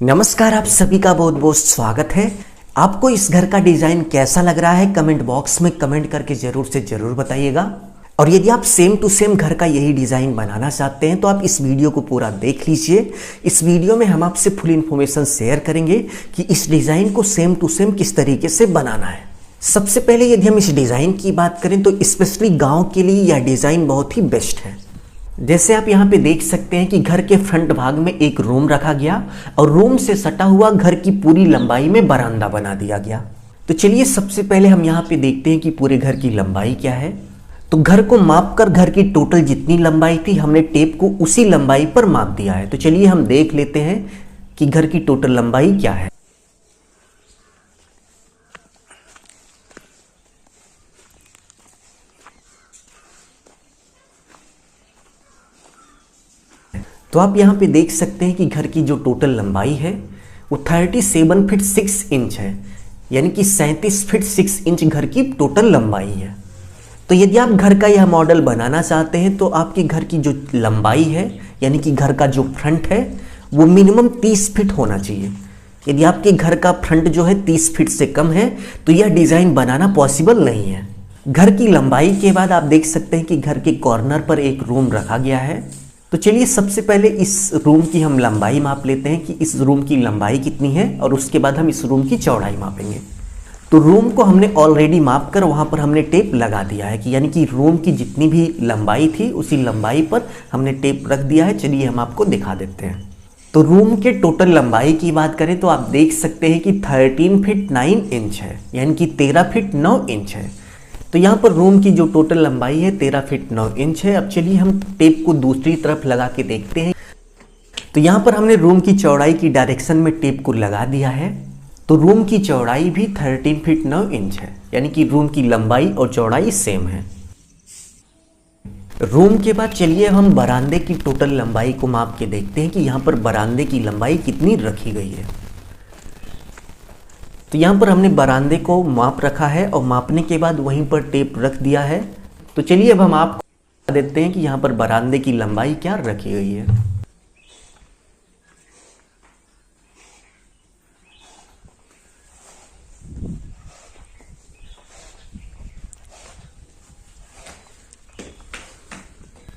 नमस्कार, आप सभी का बहुत बहुत स्वागत है। आपको इस घर का डिज़ाइन कैसा लग रहा है कमेंट बॉक्स में कमेंट करके ज़रूर से ज़रूर बताइएगा। और यदि आप सेम टू सेम घर का यही डिज़ाइन बनाना चाहते हैं तो आप इस वीडियो को पूरा देख लीजिए। इस वीडियो में हम आपसे फुल इन्फॉर्मेशन शेयर करेंगे कि इस डिज़ाइन को सेम टू सेम किस तरीके से बनाना है। सबसे पहले यदि हम इस डिज़ाइन की बात करें तो स्पेशली गाँव के लिए यह डिज़ाइन बहुत ही बेस्ट है। जैसे आप यहाँ पे देख सकते हैं कि घर के फ्रंट भाग में एक रूम रखा गया और रूम से सटा हुआ घर की पूरी लंबाई में बरामदा बना दिया गया। तो चलिए सबसे पहले हम यहाँ पे देखते हैं कि पूरे घर की लंबाई क्या है। तो घर को माप कर घर की टोटल जितनी लंबाई थी हमने टेप को उसी लंबाई पर माप दिया है। तो चलिए हम देख लेते हैं कि घर की टोटल लंबाई क्या है। तो आप यहाँ पे देख सकते हैं कि घर की जो टोटल लंबाई है वो 37 फीट 6 इंच है, यानी कि 37 फीट 6 इंच घर की टोटल लंबाई है। तो यदि आप घर का यह मॉडल बनाना चाहते हैं तो आपके घर की जो लंबाई है यानी कि घर का जो फ्रंट है वो मिनिमम 30 फीट होना चाहिए। यदि आपके घर का फ्रंट जो है 30 फीट से कम है तो यह डिज़ाइन बनाना पॉसिबल नहीं है। घर की लंबाई के बाद आप देख सकते हैं कि घर के कॉर्नर पर एक रूम रखा गया है। तो चलिए सबसे पहले इस रूम की हम लंबाई माप लेते हैं कि इस रूम की लंबाई कितनी है और उसके बाद हम इस रूम की चौड़ाई मापेंगे। तो रूम को हमने ऑलरेडी माप कर वहाँ पर हमने टेप लगा दिया है कि यानी कि रूम की जितनी भी लंबाई थी उसी लंबाई पर हमने टेप रख दिया है। चलिए हम आपको दिखा देते हैं। तो रूम के टोटल लंबाई की बात करें तो आप देख सकते हैं कि 13 फीट 9 इंच है, यानी कि 13 फीट 9 इंच है। तो यहाँ पर रूम की जो टोटल लंबाई है 13 फीट 9 इंच है। अब चलिए हम टेप को दूसरी तरफ लगा के देखते हैं। तो यहाँ पर हमने रूम की चौड़ाई की डायरेक्शन में टेप को लगा दिया है। तो रूम की चौड़ाई भी 13 फीट 9 इंच है, यानी कि रूम की लंबाई और चौड़ाई सेम है। रूम के बाद चलिए हम बरामदे की टोटल लंबाई को माप के देखते हैं कि यहाँ पर बरामदे की लंबाई कितनी रखी गई है। तो यहाँ पर हमने बरामदे को माप रखा है और मापने के बाद वहीं पर टेप रख दिया है। तो चलिए अब हम आपको बता देते हैं कि यहाँ पर बरामदे की लंबाई क्या रखी गई है।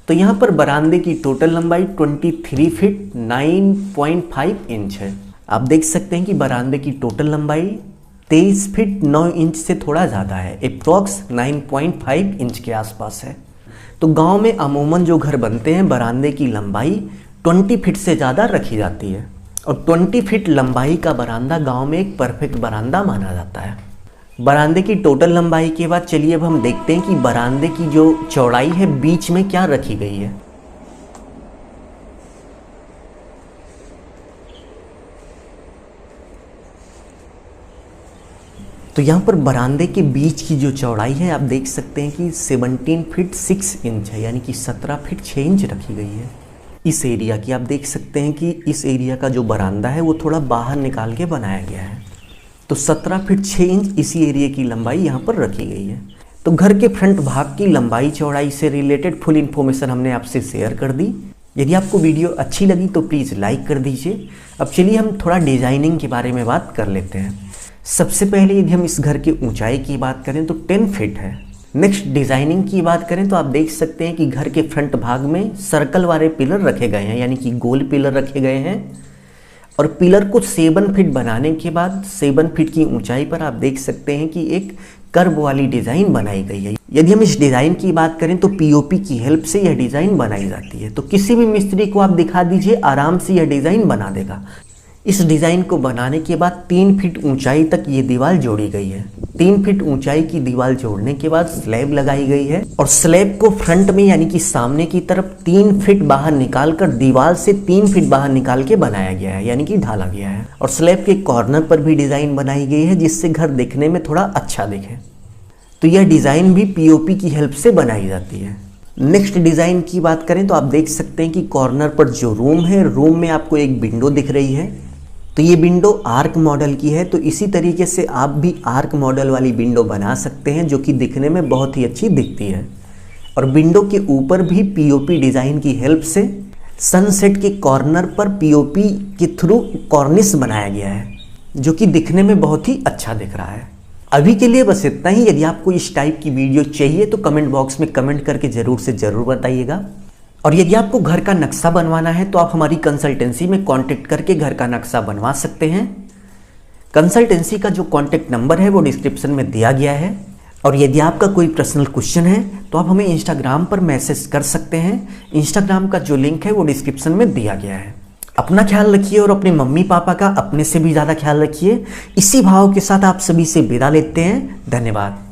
तो यहाँ पर बरामदे की टोटल लंबाई 23 फीट 9.5 इंच है। आप देख सकते हैं कि बरामदे की टोटल लंबाई 23 फीट 9 इंच से थोड़ा ज़्यादा है, अप्रॉक्स 9.5 इंच के आसपास है। तो गांव में अमूमन जो घर बनते हैं बरामदे की लंबाई 20 फीट से ज़्यादा रखी जाती है और 20 फीट लंबाई का बरामदा गांव में एक परफेक्ट बरामदा माना जाता है। बरामदे की टोटल लंबाई के बाद चलिए अब हम देखते हैं कि बरामदे की जो चौड़ाई है बीच में क्या रखी गई है। तो यहाँ पर बरामदे के बीच की जो चौड़ाई है आप देख सकते हैं कि 17 फीट 6 इंच है, यानी कि 17 फीट 6 इंच रखी गई है। इस एरिया की आप देख सकते हैं कि इस एरिया का जो बरामदा है वो थोड़ा बाहर निकाल के बनाया गया है। तो 17 फीट 6 इंच इसी एरिया की लंबाई यहाँ पर रखी गई है। तो घर के फ्रंट भाग की लंबाई चौड़ाई से रिलेटेड फुल इन्फॉर्मेशन हमने आपसे शेयर कर दी। यदि आपको वीडियो अच्छी लगी तो प्लीज़ लाइक कर दीजिए। अब चलिए हम थोड़ा डिज़ाइनिंग के बारे में बात कर लेते हैं। सबसे पहले यदि हम इस घर की ऊंचाई की बात करें तो 10 फीट है। नेक्स्ट डिज़ाइनिंग की बात करें तो आप देख सकते हैं कि घर के फ्रंट भाग में सर्कल वाले पिलर रखे गए हैं, यानी कि गोल पिलर रखे गए हैं। और पिलर को 7 फीट बनाने के बाद 7 फीट की ऊंचाई पर आप देख सकते हैं कि एक कर्व वाली डिज़ाइन बनाई गई है। यदि हम इस डिज़ाइन की बात करें तो पीओपी की हेल्प से यह डिज़ाइन बनाई जाती है। तो किसी भी मिस्त्री को आप दिखा दीजिए, आराम से यह डिज़ाइन बना देगा। इस डिज़ाइन को बनाने के बाद 3 फीट ऊंचाई तक ये दीवार जोड़ी गई है। 3 फीट ऊंचाई की दीवार जोड़ने के बाद स्लैब लगाई गई है और स्लैब को फ्रंट में यानी कि सामने की तरफ 3 फीट बाहर निकाल कर दीवार से 3 फीट बाहर निकाल के बनाया गया है, यानी कि ढाला गया है। और स्लैब के कॉर्नर पर भी डिज़ाइन बनाई गई है जिससे घर दिखने में थोड़ा अच्छा दिखे। तो यह डिज़ाइन भी पीओपी की हेल्प से बनाई जाती है। नेक्स्ट डिज़ाइन की बात करें तो आप देख सकते हैं कि कॉर्नर पर जो रूम है, रूम में आपको एक विंडो दिख रही है। तो ये विंडो आर्क मॉडल की है। तो इसी तरीके से आप भी आर्क मॉडल वाली विंडो बना सकते हैं जो कि दिखने में बहुत ही अच्छी दिखती है। और विंडो के ऊपर भी पीओपी डिज़ाइन की हेल्प से सनसेट के कॉर्नर पर पीओपी के थ्रू कॉर्निश बनाया गया है, जो कि दिखने में बहुत ही अच्छा दिख रहा है। अभी के लिए बस इतना ही। यदि आपको इस टाइप की वीडियो चाहिए तो कमेंट बॉक्स में कमेंट करके ज़रूर से ज़रूर बताइएगा। और यदि आपको घर का नक्शा बनवाना है तो आप हमारी कंसल्टेंसी में कांटेक्ट करके घर का नक्शा बनवा सकते हैं। कंसल्टेंसी का जो कांटेक्ट नंबर है वो डिस्क्रिप्शन में दिया गया है। और यदि आपका कोई पर्सनल क्वेश्चन है तो आप हमें इंस्टाग्राम पर मैसेज कर सकते हैं। इंस्टाग्राम का जो लिंक है वो डिस्क्रिप्शन में दिया गया है। अपना ख्याल रखिए और अपने मम्मी पापा का अपने से भी ज़्यादा ख्याल रखिए। इसी भाव के साथ आप सभी से विदा लेते हैं। धन्यवाद।